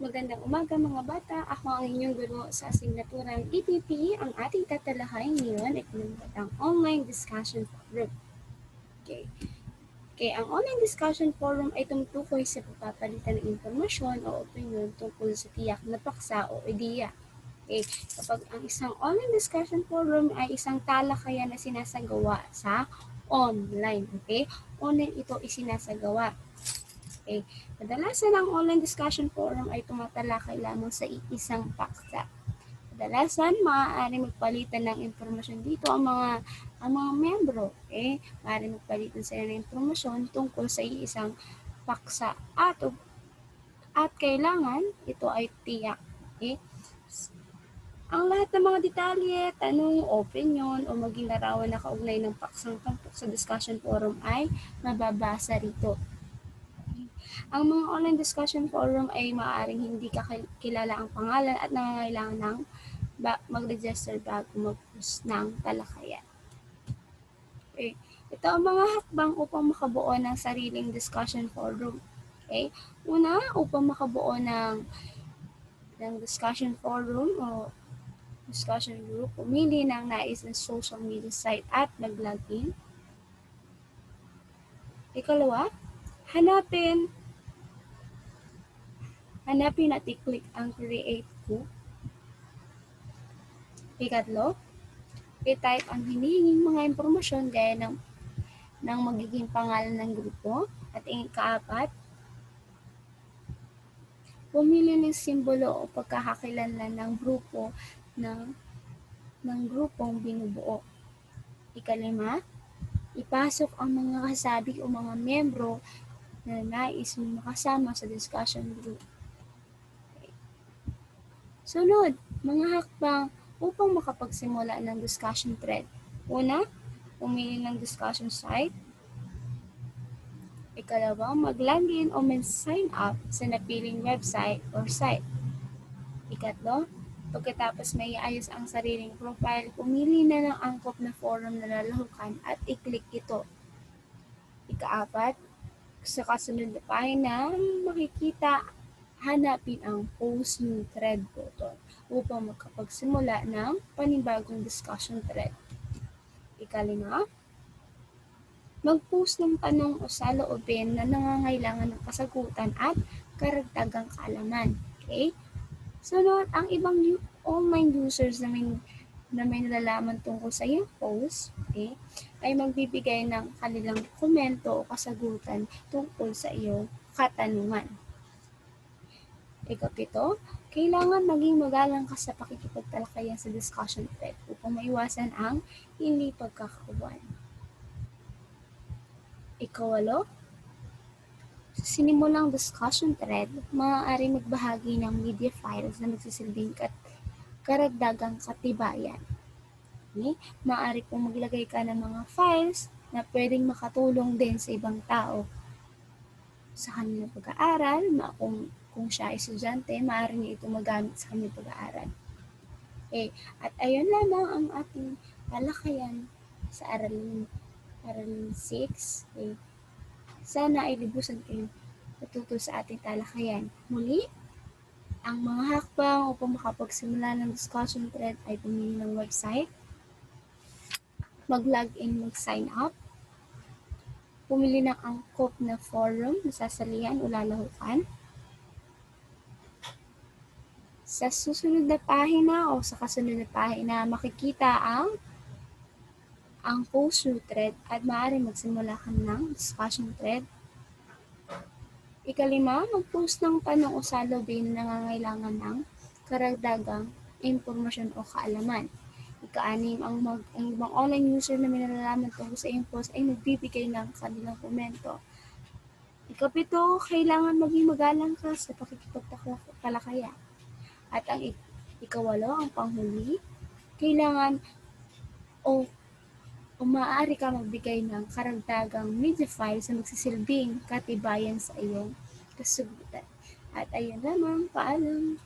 Magandang umaga mga bata, ako ang inyong guro sa asignaturang EPP. Ang ating tatalakayin ngayon ay ang online discussion forum. Okay, ang online discussion forum ay tumutukoy sa pagpapalitan ng impormasyon o opinion tungkol sa tiyak na paksa o ideya. Okay, kapag ang isang online discussion forum ay isang talakayan na sinasagawa sa online. Okay, online ito isinasagawa. Okay. Kadalasan ang online discussion forum ay tumatalakay lamang sa isang paksa. Kadalasan, maaaring magpalitan ng impormasyon dito ang mga membro. Okay? Maaaring magpalitan sila ng impormasyon tungkol sa isang paksa at kailangan ito ay tiyak. Okay? Ang lahat ng mga detalye, tanong, opinion, o maging larawan na kaugnay ng paksang tampok sa discussion forum ay mababasa rito. Ang mga online discussion forum ay maaaring hindi kilala ang pangalan at nangangailangan ng mag-register bago mag-post ng talakayan. Okay. Ito ang mga hakbang upang makabuo ng sariling discussion forum. Okay. Una, upang makabuo ng discussion forum o discussion group, pumili ng nais na social media site at mag-login. Ikalawa, hanapin at i-click ang create group. Ikatlo, i-type ang hinihinging mga impormasyon gaya ng magiging pangalan ng grupo. At ikaapat, pumili ng simbolo o pagkakakilanlan ng grupo ng grupong binubuo. Ikalima, ipasok ang mga kasabi o mga membro na nais mong makasama sa discussion group. Okay. Sunod, mga hakbang upang makapagsimula ng discussion thread. Una, pumili ng discussion site. Ikalawa, mag-login o mag-sign up sa napiling website or site. Ikatlo, pagkatapos may ayos ang sariling profile, pumili na ng angkop na forum na lalahukan at i-click ito. Ikaapat, sa kasunod na pahina, makikita, hanapin ang Post New Thread button upang makapagsimula ng panibagong discussion thread. Ikalima, mag-post ng tanong o saloobin na nangangailangan ng kasagutan at karagdagang kaalaman. Okay? Sunod, ang ibang online users na may nalalaman tungkol sa iyong post, okay, ay magbibigay ng kanilang komento o kasagutan tungkol sa iyong katanungan. Ikapito, kailangan maging magalang ka sa pakikipagtalakayan sa discussion thread upang maiwasan ang hindi pagkakaunawan. Ikawalo, sa sinimulang discussion thread, maaari magbahagi ng media files na magsisilbing karagdagang katibayan. Okay? Maaari pong maglagay ka ng mga files na pwedeng makatulong din sa ibang tao sa kanilang pag-aaral. Kung siya ay estudyante, maaari niya ito magamit sa kanilang pag-aaral. Okay. At ayun lamang ang ating talakayan sa Aralin 6. Okay. Sana ay libusan kayong natuto sa ating talakayan. Muli, ang mga hakbang upang makapagsimula ng discussion thread ay pumili ng website, mag-login, mag-sign up, pumili ng angkop na forum na sasalihan o lalahukan. Sa susunod na pahina o sa kasunod na pahina, makikita ang post thread at maaari magsimula ka ng discussion thread. Ikalima, mag-post ng tanong o salubin na nangangailangan ng karagdagang impormasyon o kaalaman. Ika-anim, ang ibang online user na may nalalaman tungkol sa iyong post ay magbibigay ng kanilang komento. Ikapito, kailangan maging magalang ka sa pakikipagtalakayan. At ang ikawalo, ang panghuli, kailangan o maaari ka magbigay ng karagdagang media files na magsisilbing katibayan sa iyong kasagutan. At ayun lamang, paalam.